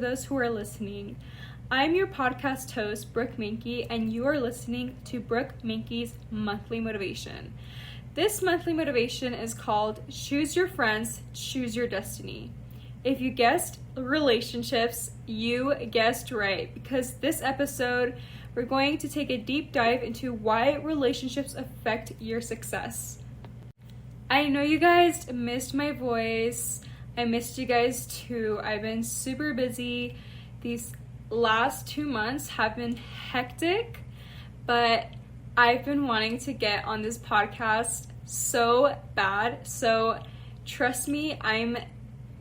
those who are listening. I'm your podcast host, Brookemanke, and you are listening to Brookemanke's Monthly Motivation. This monthly motivation is called Choose Your Friends, Choose Your Destiny. If you guessed relationships, you guessed right, because this episode, we're going to take a deep dive into why relationships affect your success. I know you guys missed my voice. I missed you guys too. I've been super busy. These last 2 months have been hectic, but I've been wanting to get on this podcast so bad. So trust me, I'm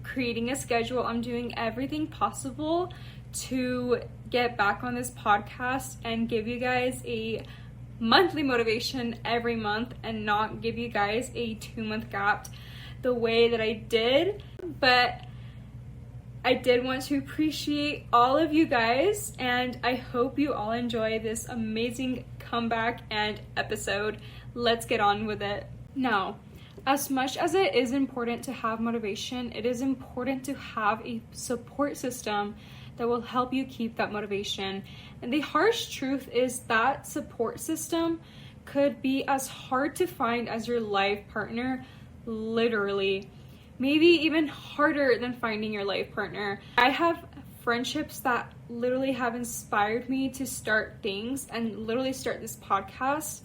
creating a schedule. I'm doing everything possible to get back on this podcast and give you guys a monthly motivation every month and not give you guys a 2-month gap the way that I did. But I did want to appreciate all of you guys, and I hope you all enjoy this amazing comeback and episode. Let's get on with it. Now, as much as it is important to have motivation, it is important to have a support system that will help you keep that motivation. And the harsh truth is that support system could be as hard to find as your life partner, literally. Maybe even harder than finding your life partner. I have friendships that literally have inspired me to start things and literally start this podcast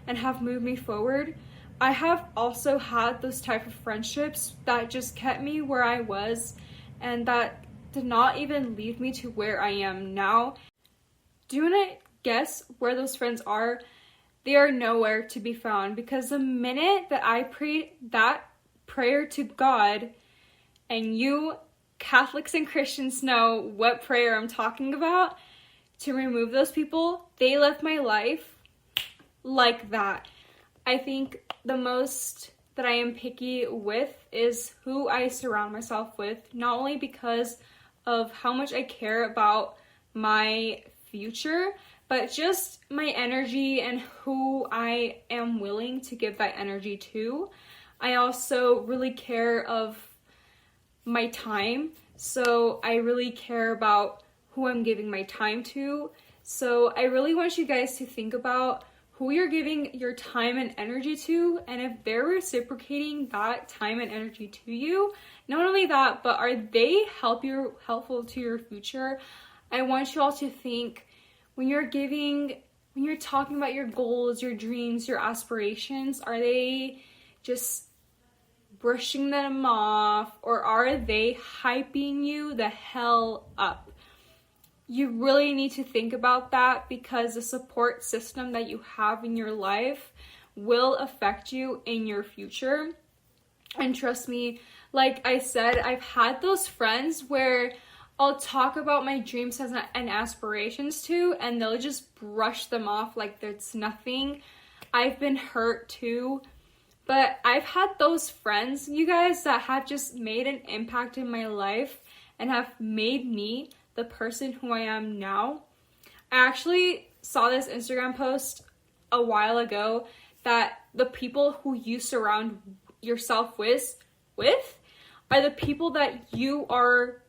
and have moved me forward. I have also had those type of friendships that just kept me where I was and that did not even lead me to where I am now. Do you want to guess where those friends are? They are nowhere to be found, because the minute that I prayed that prayer to God, and you Catholics and Christians know what prayer I'm talking about, to remove those people, they left my life like that. I think the most that I am picky with is who I surround myself with, not only because of how much I care about my future, but just my energy and who I am willing to give that energy to. I also really care of my time, so I really care about who I'm giving my time to. So I really want you guys to think about who you're giving your time and energy to, and if they're reciprocating that time and energy to you. Not only that, but are they helpful to your future? I want you all to think, when you're talking about your goals, your dreams, your aspirations, are they just brushing them off, or are they hyping you the hell up? You really need to think about that, because the support system that you have in your life will affect you in your future. And trust me, like I said, I've had those friends where I'll talk about my dreams and aspirations to, and they'll just brush them off like there's nothing. I've been hurt too, but I've had those friends, you guys, that have just made an impact in my life and have made me the person who I am now. I actually saw this Instagram post a while ago that the people who you surround yourself with are the people that you are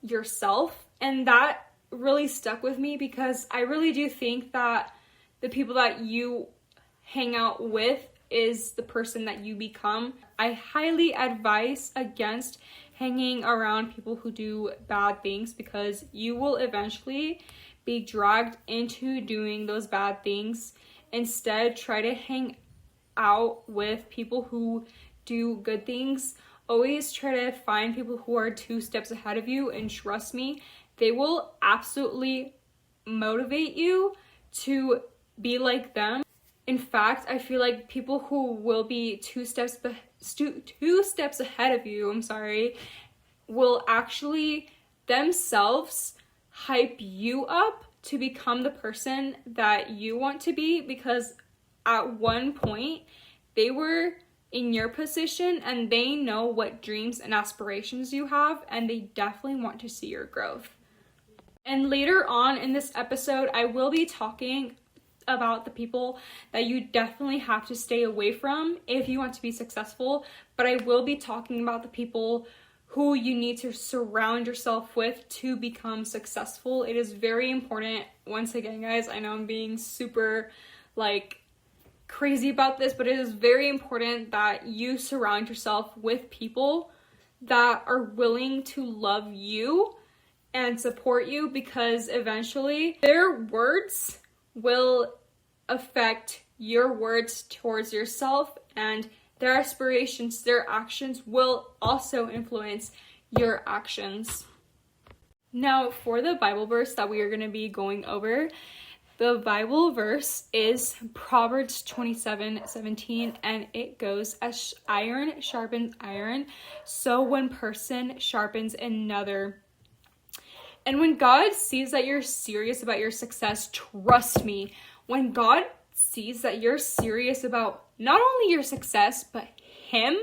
yourself. And that really stuck with me, because I really do think that the people that you hang out with is the person that you become. I highly advise against hanging around people who do bad things, because you will eventually be dragged into doing those bad things. Instead, try to hang out with people who do good things. Always try to find people who are 2 steps ahead of you, and trust me, they will absolutely motivate you to be like them. In fact, I feel like people who will be 2 steps ahead of you, will actually themselves hype you up to become the person that you want to be, because at one point they were in your position and they know what dreams and aspirations you have, and they definitely want to see your growth. And later on in this episode, I will be talking about the people that you definitely have to stay away from if you want to be successful, but I will be talking about the people who you need to surround yourself with to become successful. It is very important. Once again, guys, I know I'm being super like crazy about this, but it is very important that you surround yourself with people that are willing to love you and support you, because eventually their words will affect your words towards yourself, and their aspirations, their actions will also influence your actions. Now, for the Bible verse that we are going to be going over, the Bible verse is Proverbs 27:17, and it goes, as iron sharpens iron, so one person sharpens another. And when God sees that you're serious about your success, trust me, when God sees that you're serious about not only your success, but Him,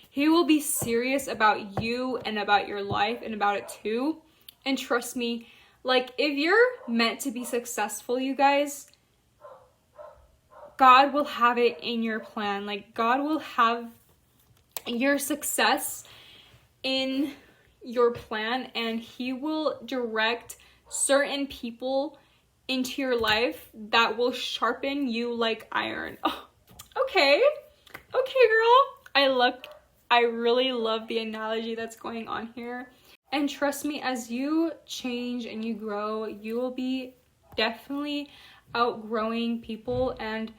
He will be serious about you and about your life and about it too. And trust me, like, if you're meant to be successful, you guys, God will have it in your plan. Like, God will have your success in your plan, and He will direct certain people into your life that will sharpen you like iron. Oh, okay, girl. I really love the analogy that's going on here. And trust me, as you change and you grow, you will be definitely outgrowing people, and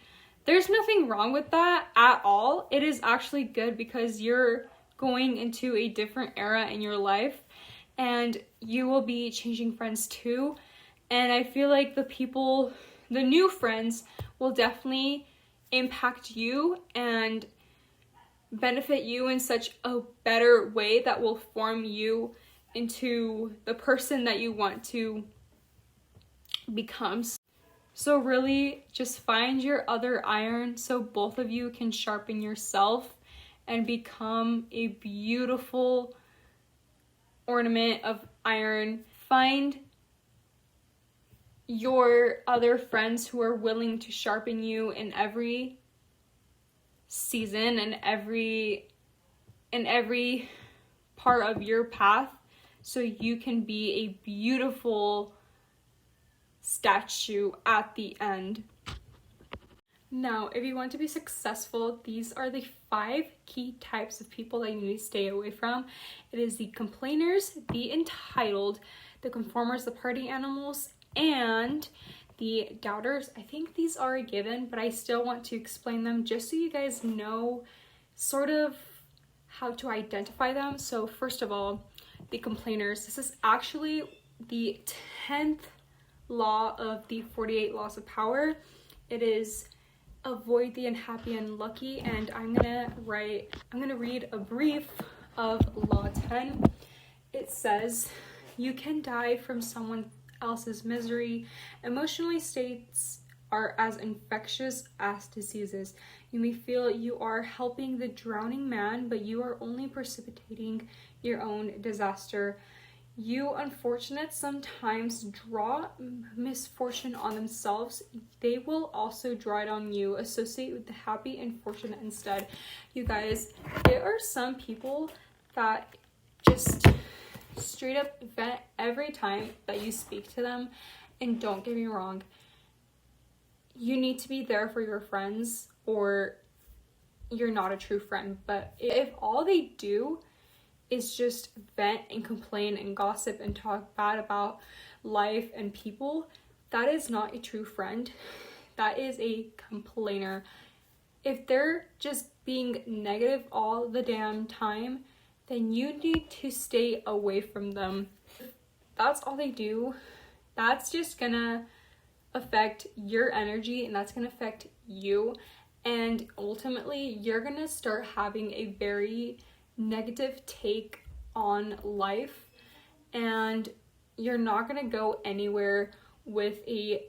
there's nothing wrong with that at all. It is actually good, because you're going into a different era in your life, and you will be changing friends too. And I feel like the new friends will definitely impact you and benefit you in such a better way that will form you into the person that you want to become. So really, just find your other iron so both of you can sharpen yourself and become a beautiful ornament of iron. Find your other friends who are willing to sharpen you in every season and every part of your path, so you can be a beautiful statue at the end. Now, if you want to be successful, these are the 5 key types of people that you need to stay away from. It is the complainers, the entitled, the conformers, the party animals, and the doubters. I think these are a given, but I still want to explain them just so you guys know sort of how to identify them. So first of all, the complainers. This is actually the 10th law of the 48 laws of power. It is avoid the unhappy and unlucky, and I'm gonna read a brief of law 10. It says, you can die from someone else's misery. Emotionally states are as infectious as diseases. You may feel you are helping the drowning man, but you are only precipitating your own disaster. You unfortunates sometimes draw misfortune on themselves. They will also draw it on you. Associate with the happy and fortunate instead. You guys, there are some people that just straight up vent every time that you speak to them. And don't get me wrong, you need to be there for your friends, or you're not a true friend. But if all they do is just vent and complain and gossip and talk bad about life and people, that is not a true friend. That is a complainer. If they're just being negative all the damn time, then you need to stay away from them. That's all they do. That's just gonna affect your energy, and that's gonna affect you. And ultimately, you're gonna start having a very negative take on life, and you're not gonna go anywhere with a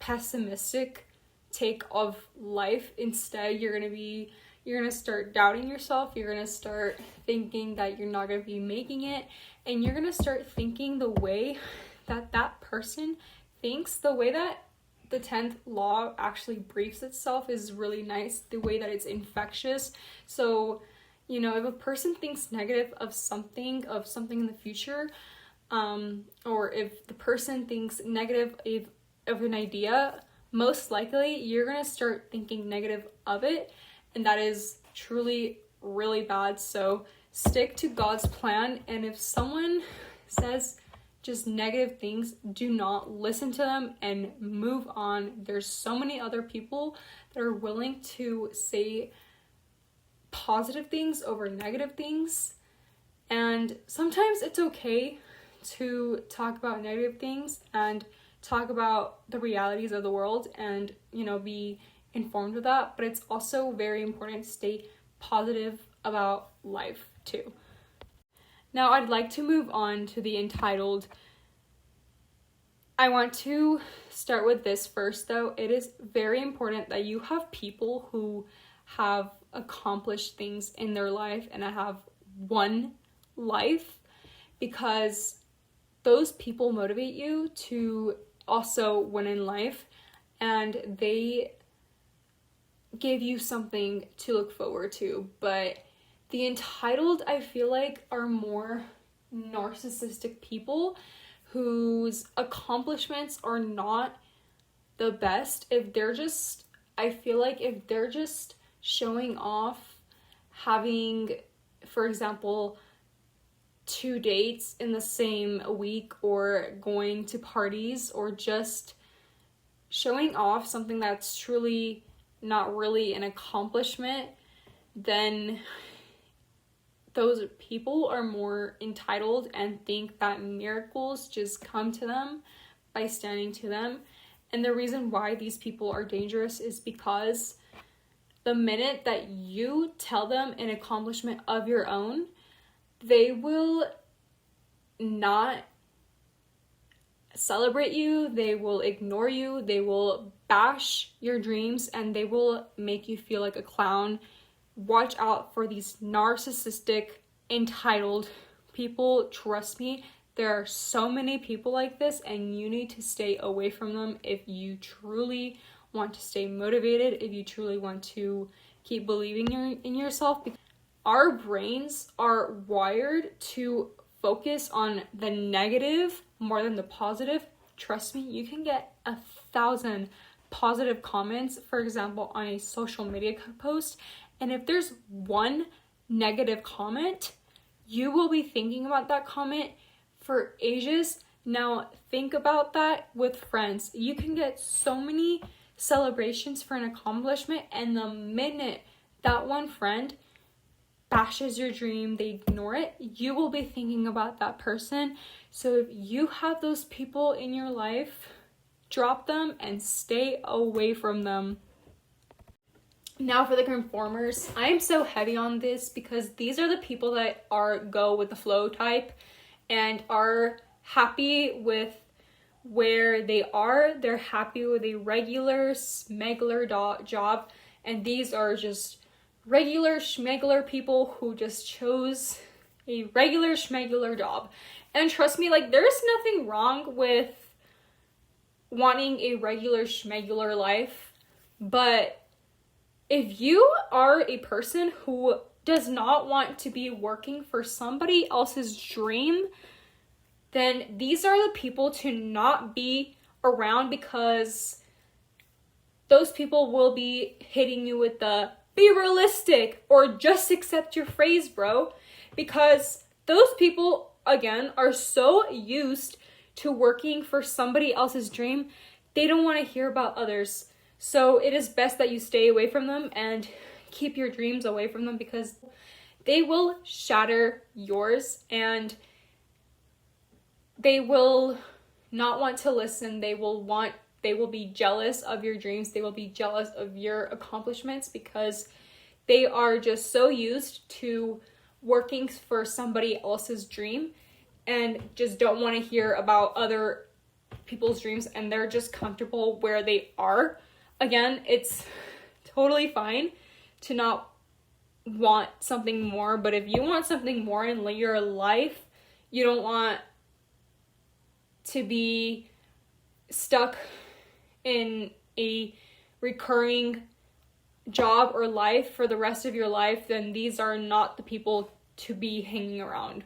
pessimistic take of life. Instead, you're gonna start doubting yourself. You're gonna start thinking that you're not gonna be making it, and you're gonna start thinking the way that person thinks. The way that the 10th law actually briefs itself is really nice, the way that it's infectious. So if a person thinks negative of something in the future, or if the person thinks negative of an idea, most likely you're going to start thinking negative of it, and that is truly really bad. So stick to God's plan, and if someone says just negative things, do not listen to them and move on. There's so many other people that are willing to say positive things over negative things, and sometimes it's okay to talk about negative things and talk about the realities of the world and be informed of that, but it's also very important to stay positive about life too. Now I'd like to move on to the entitled. I want to start with this first though. It is very important that you have people who have accomplished things in their life and have one life, because those people motivate you to also win in life, and they give you something to look forward to. But the entitled, I feel like, are more narcissistic people whose accomplishments are not the best. I feel like if they're just showing off, having, for example, 2 dates in the same week, or going to parties, or just showing off something that's truly not really an accomplishment, then those people are more entitled and think that miracles just come to them by standing to them. And the reason why these people are dangerous is because the minute that you tell them an accomplishment of your own, they will not celebrate you, they will ignore you, they will bash your dreams, and they will make you feel like a clown. Watch out for these narcissistic, entitled people. Trust me, there are so many people like this, and you need to stay away from them if you truly want to stay motivated, if you truly want to keep believing in yourself. Our brains are wired to focus on the negative more than the positive. Trust me, you can get 1,000 positive comments, for example, on a social media post, and if there's one negative comment, you will be thinking about that comment for ages. Now think about that with friends. You can get so many celebrations for an accomplishment, and the minute that one friend bashes your dream, they ignore it, you will be thinking about that person. So if you have those people in your life, drop them and stay away from them. Now for the conformers, I am so heavy on this because these are the people that are go with the flow type and are happy with where they are. They're happy with a regular smeggler job, and these are just regular schmeggler people who just chose a regular schmeggler job. And trust me, like, there's nothing wrong with wanting a regular schmeggler life, but if you are a person who does not want to be working for somebody else's dream, then these are the people to not be around, because those people will be hitting you with the be realistic or just accept your phrase, bro. Because those people, again, are so used to working for somebody else's dream, they don't want to hear about others. So it is best that you stay away from them and keep your dreams away from them, because they will shatter yours and they will not want to listen. They will be jealous of your dreams. They will be jealous of your accomplishments, because they are just so used to working for somebody else's dream and just don't want to hear about other people's dreams, and they're just comfortable where they are. Again, it's totally fine to not want something more, but if you want something more in your life, you don't want to be stuck in a recurring job or life for the rest of your life, then these are not the people to be hanging around.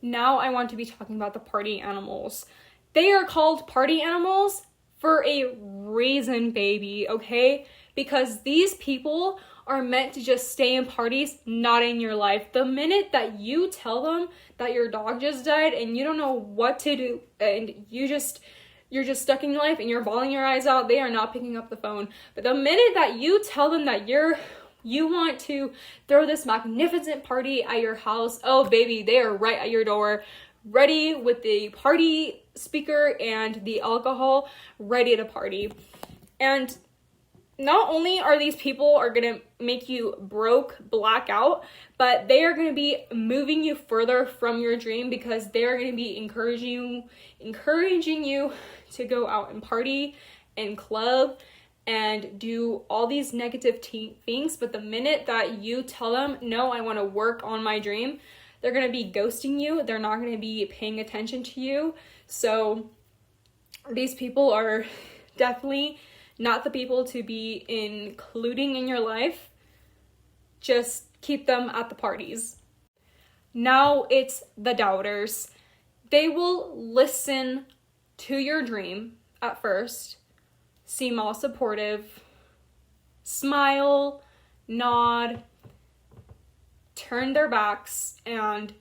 Now I want to be talking about the party animals. They are called party animals for a reason, baby, okay? Because these people are meant to just stay in parties, not in your life. The minute that you tell them that your dog just died and you don't know what to do, and you're just stuck in your life and you're bawling your eyes out, they are not picking up the phone. But the minute that you tell them that you want to throw this magnificent party at your house, oh baby, they are right at your door, ready with the party speaker and the alcohol, ready to party. And not only are these people are going to make you broke, black out, but they are going to be moving you further from your dream, because they are going to be encouraging you to go out and party and club and do all these negative things. But the minute that you tell them, no, I want to work on my dream, they're going to be ghosting you. They're not going to be paying attention to you. So these people are definitely not the people to be including in your life. Just keep them at the parties. Now it's the doubters. They will listen to your dream at first, seem all supportive, smile, nod, turn their backs, and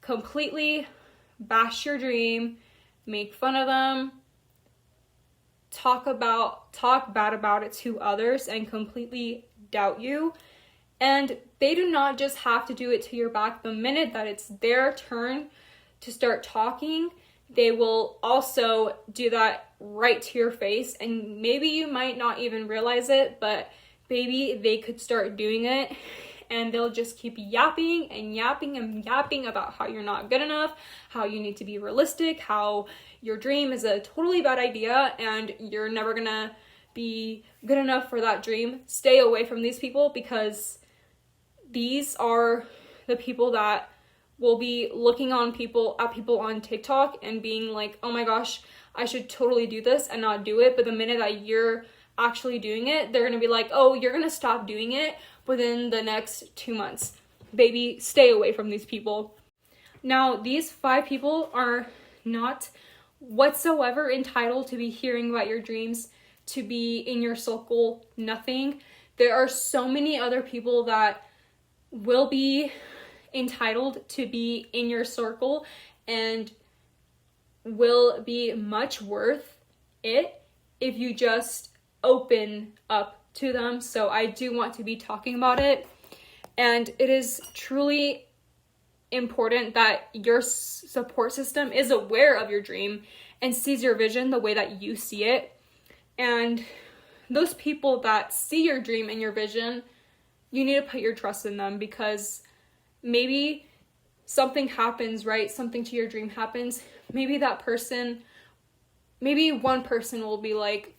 completely bash your dream, make fun of them, talk bad about it to others, and completely doubt you. And they do not just have to do it to your back. The minute that it's their turn to start talking, they will also do that right to your face. And maybe you might not even realize it, but baby, they could start doing it. And they'll just keep yapping and yapping and yapping about how you're not good enough, how you need to be realistic, how your dream is a totally bad idea and you're never gonna be good enough for that dream. Stay away from these people, because these are the people that will be looking at people on TikTok and being like, oh my gosh, I should totally do this, and not do it. But the minute that you're actually doing it, they're gonna be like, oh, you're gonna stop doing it within the next 2 months. Baby, stay away from these people. Now, these 5 people are not whatsoever entitled to be hearing about your dreams, to be in your circle, nothing. There are so many other people that will be entitled to be in your circle and will be much worth it if you just open up to them. So I do want to be talking about it, and it is truly important that your support system is aware of your dream and sees your vision the way that you see it. And those people that see your dream and your vision, you need to put your trust in them, because maybe something happens, right? Something to your dream happens. Maybe one person will be like,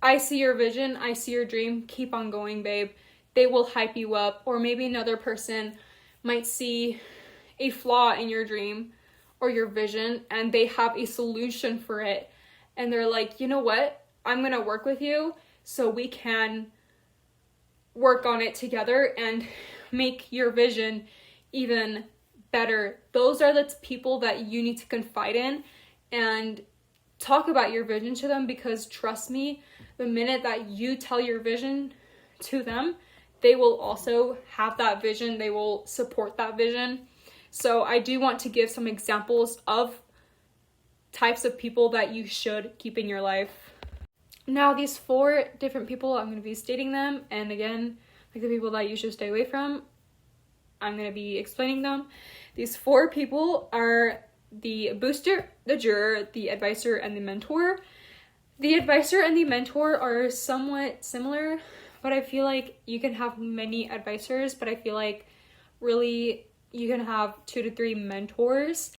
I see your vision, I see your dream, keep on going, babe. They will hype you up. Or maybe another person might see a flaw in your dream or your vision, and they have a solution for it. And they're like, you know what? I'm going to work with you so we can work on it together and make your vision even better. Those are the people that you need to confide in and talk about your vision to them, because trust me, the minute that you tell your vision to them, they will also have that vision. They will support that vision. So I do want to give some examples of types of people that you should keep in your life. Now, these 4 different people, I'm going to be stating them. And again, like the people that you should stay away from, I'm going to be explaining them. These 4 people are the booster, the juror, the advisor, and the mentor. The advisor and the mentor are somewhat similar, but I feel like you can have many advisors, but I feel like really you can have 2 to 3 mentors.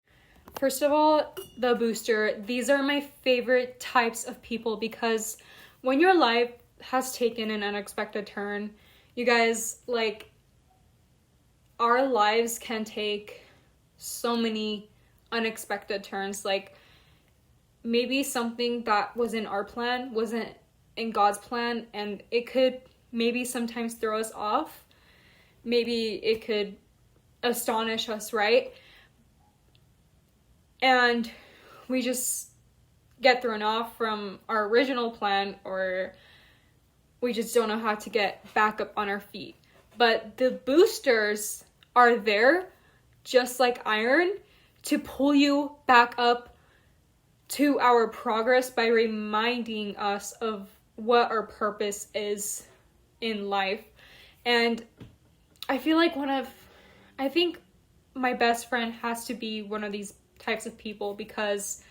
First of all, the booster. These are my favorite types of people, because when your life has taken an unexpected turn, you guys, like, our lives can take so many unexpected turns. Like, maybe something that was in our plan wasn't in God's plan, and it could maybe sometimes throw us off. Maybe it could astonish us, right? And we just get thrown off from our original plan, or we just don't know how to get back up on our feet. But the boosters are there, just like iron, to pull you back up to our progress by reminding us of what our purpose is in life. And I feel like I think my best friend has to be one of these types of people, because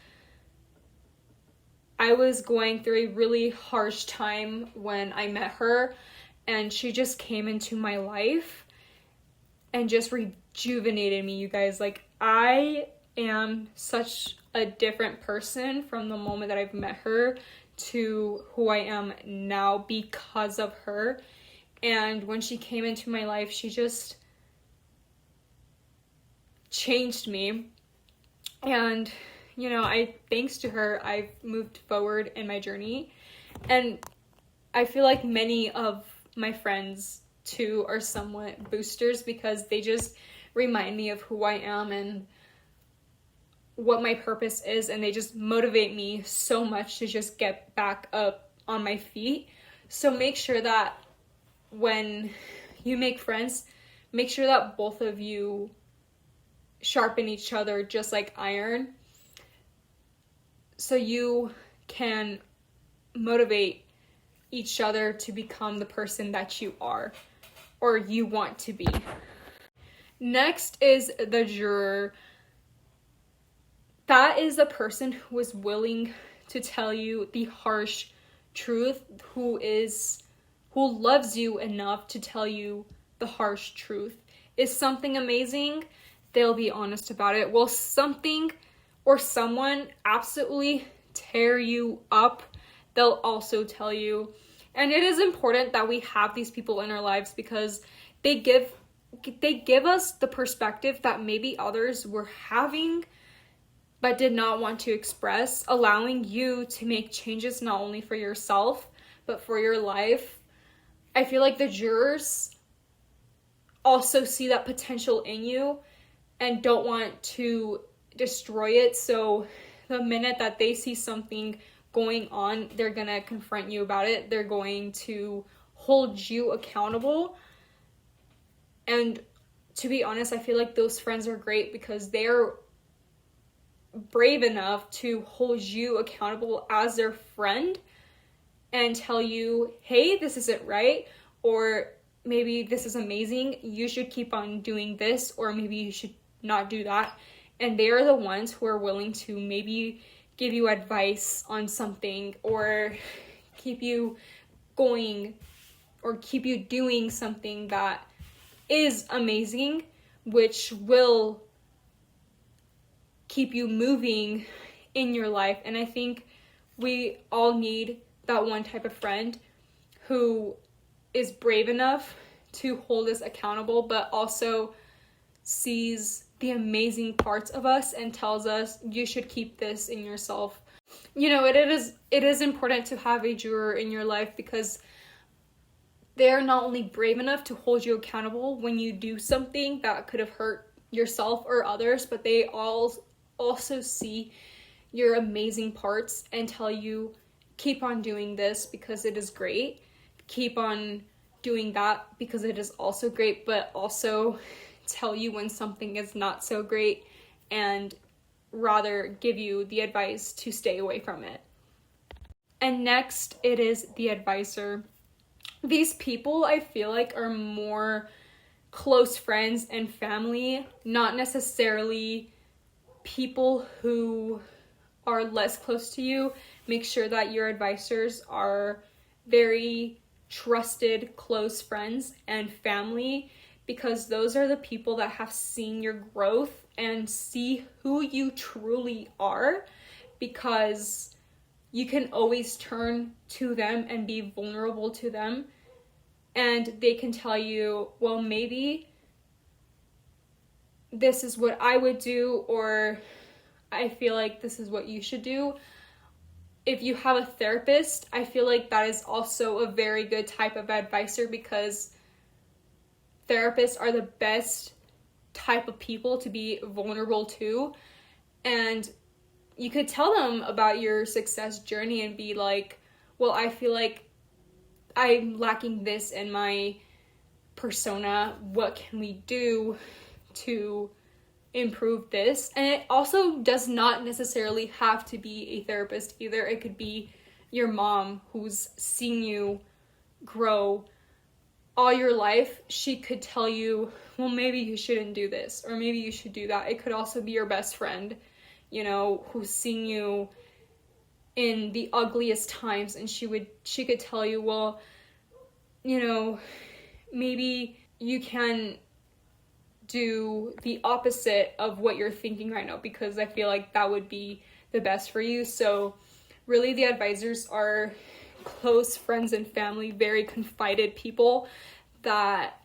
I was going through a really harsh time when I met her, and she just came into my life and just rejuvenated me, you guys. Like, I am such a different person from the moment that I've met her to who I am now because of her. And when she came into my life, she just changed me. And, thanks to her, I've moved forward in my journey. And I feel like many of my friends, too, are somewhat boosters, because they just remind me of who I am and what my purpose is. And they just motivate me so much to just get back up on my feet. So make sure that when you make friends, make sure that both of you sharpen each other just like iron, so you can motivate each other to become the person that you are, or you want to be. Next is the juror. That is the person who is willing to tell you the harsh truth, who loves you enough to tell you the harsh truth. Is something amazing? They'll be honest about it. Will something or someone absolutely tear you up? They'll also tell you. And it is important that we have these people in our lives, because they give us the perspective that maybe others were having but did not want to express, allowing you to make changes not only for yourself but for your life. I feel like the jurors also see that potential in you and don't want to destroy it. So the minute that they see something going on, they're gonna confront you about it. They're going to hold you accountable. And to be honest, I feel like those friends are great, because they're brave enough to hold you accountable as their friend and tell you, hey, this isn't right, or maybe this is amazing, you should keep on doing this, or maybe you should not do that. And they are the ones who are willing to maybe give you advice on something, or keep you going, or keep you doing something that is amazing, which will keep you moving in your life. And I think we all need that one type of friend who is brave enough to hold us accountable, but also sees the amazing parts of us and tells us, you should keep this in yourself. It is important to have a juror in your life, because they're not only brave enough to hold you accountable when you do something that could have hurt yourself or others, but they also see your amazing parts and tell you, keep on doing this because it is great. Keep on doing that because it is also great, but also tell you when something is not so great and rather give you the advice to stay away from it. And next, it is the advisor. These people, I feel like, are more close friends and family, not necessarily people who are less close to you. Make sure that your advisors are very trusted, close friends and family, because those are the people that have seen your growth and see who you truly are, because you can always turn to them and be vulnerable to them, and they can tell you, well, maybe this is what I would do, or I feel like this is what you should do. if you have a therapist, I feel like that is also a very good type of advisor, because therapists are the best type of people to be vulnerable to. And you could tell them about your success journey and be like, well, I feel like I'm lacking this in my persona. What can we do to improve this? And it also does not necessarily have to be a therapist either. It could be your mom who's seen you grow all your life. She could tell you, well, maybe you shouldn't do this, or maybe you should do that. It could also be your best friend, you know, who's seen you in the ugliest times, and she could tell you, well, you know, maybe you can do the opposite of what you're thinking right now, because I feel like that would be the best for you. So really, the advisors are close friends and family, very confided people that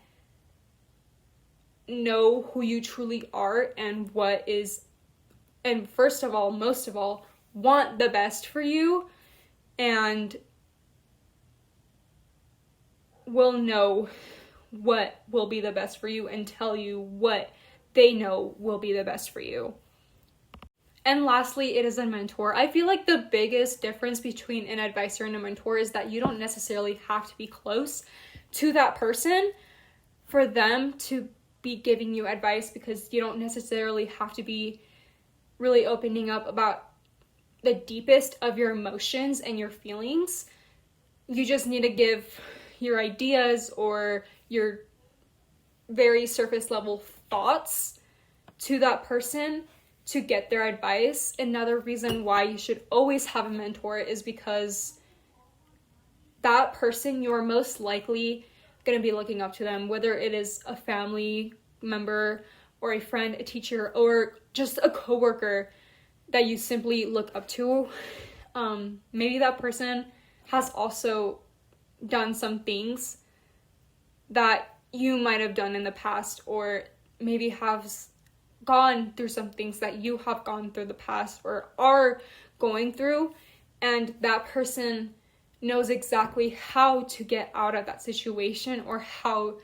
know who you truly are and what is, and first of all, most of all, want the best for you, and will know what will be the best for you and tell you what they know will be the best for you. And lastly, it is a mentor. I feel like the biggest difference between an advisor and a mentor is that you don't necessarily have to be close to that person for them to be giving you advice, because you don't necessarily have to be really opening up about the deepest of your emotions and your feelings. You just need to give your ideas or your very surface level thoughts to that person to get their advice. Another reason why you should always have a mentor is because that person, you're most likely going to be looking up to them, whether it is a family member or a friend, a teacher, or just a coworker that you simply look up to. Maybe that person has also done some things that you might have done in the past, or maybe have gone through some things that you have gone through the past or are going through, and that person knows exactly how to get out of that situation or how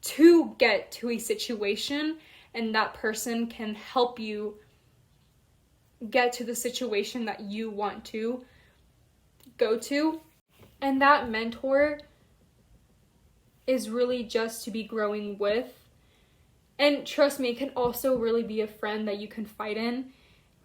to get to a situation, and that person can help you get to the situation that you want to go to. And that mentor is really just to be growing with. And trust me, it can also really be a friend that you confide in,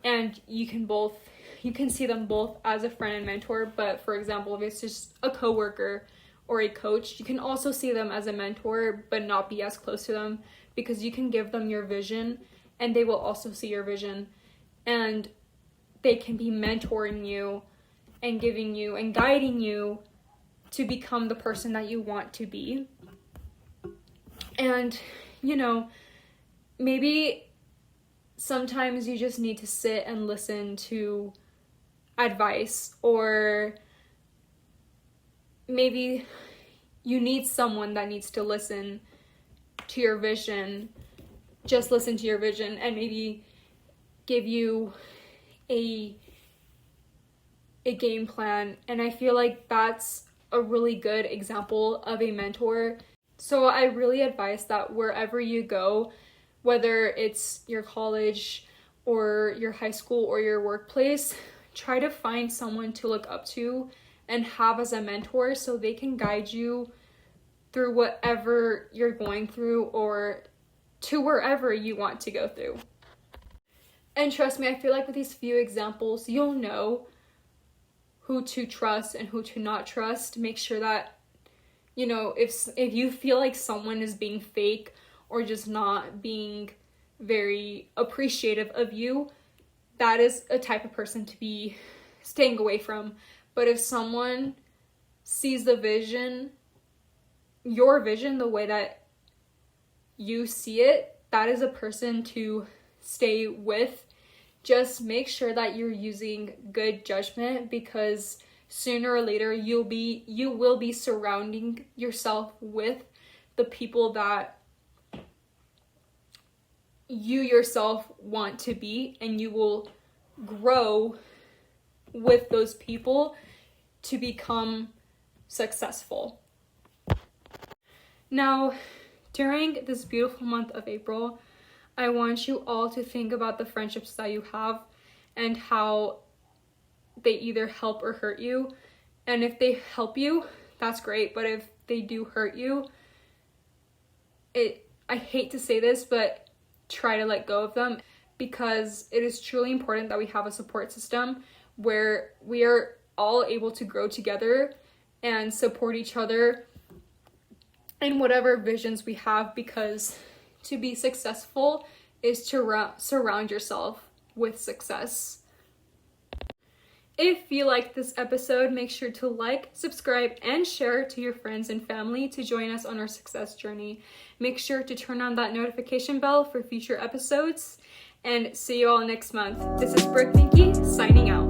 and you can see them both as a friend and mentor. But for example, if it's just a coworker or a coach, you can also see them as a mentor but not be as close to them, because you can give them your vision and they will also see your vision, and they can be mentoring you and giving you and guiding you to become the person that you want to be. And, you know, maybe sometimes you just need to sit and listen to advice, or maybe you need someone that needs to listen to your vision, just listen to your vision, and maybe give you a game plan. And I feel like that's a really good example of a mentor. So I really advise that wherever you go, whether it's your college or your high school or your workplace, try to find someone to look up to and have as a mentor, so they can guide you through whatever you're going through or to wherever you want to go through. And trust me, I feel like with these few examples, you'll know who to trust and who to not trust. Make sure that, you know, if you feel like someone is being fake or just not being very appreciative of you, that is a type of person to be staying away from. But if someone sees the vision, your vision, the way that you see it, that is a person to stay with. Just make sure that you're using good judgment, because sooner or later you will be surrounding yourself with the people that you yourself want to be, and you will grow with those people to become successful. Now, during this beautiful month of April, I want you all to think about the friendships that you have and how they either help or hurt you. And if they help you, that's great. But if they do hurt you, I hate to say this, but try to let go of them, because it is truly important that we have a support system where we are all able to grow together and support each other in whatever visions we have, because to be successful is to surround yourself with success. If you liked this episode, make sure to like, subscribe, and share to your friends and family to join us on our success journey. Make sure to turn on that notification bell for future episodes, and see you all next month. This is Brooke Manke signing out.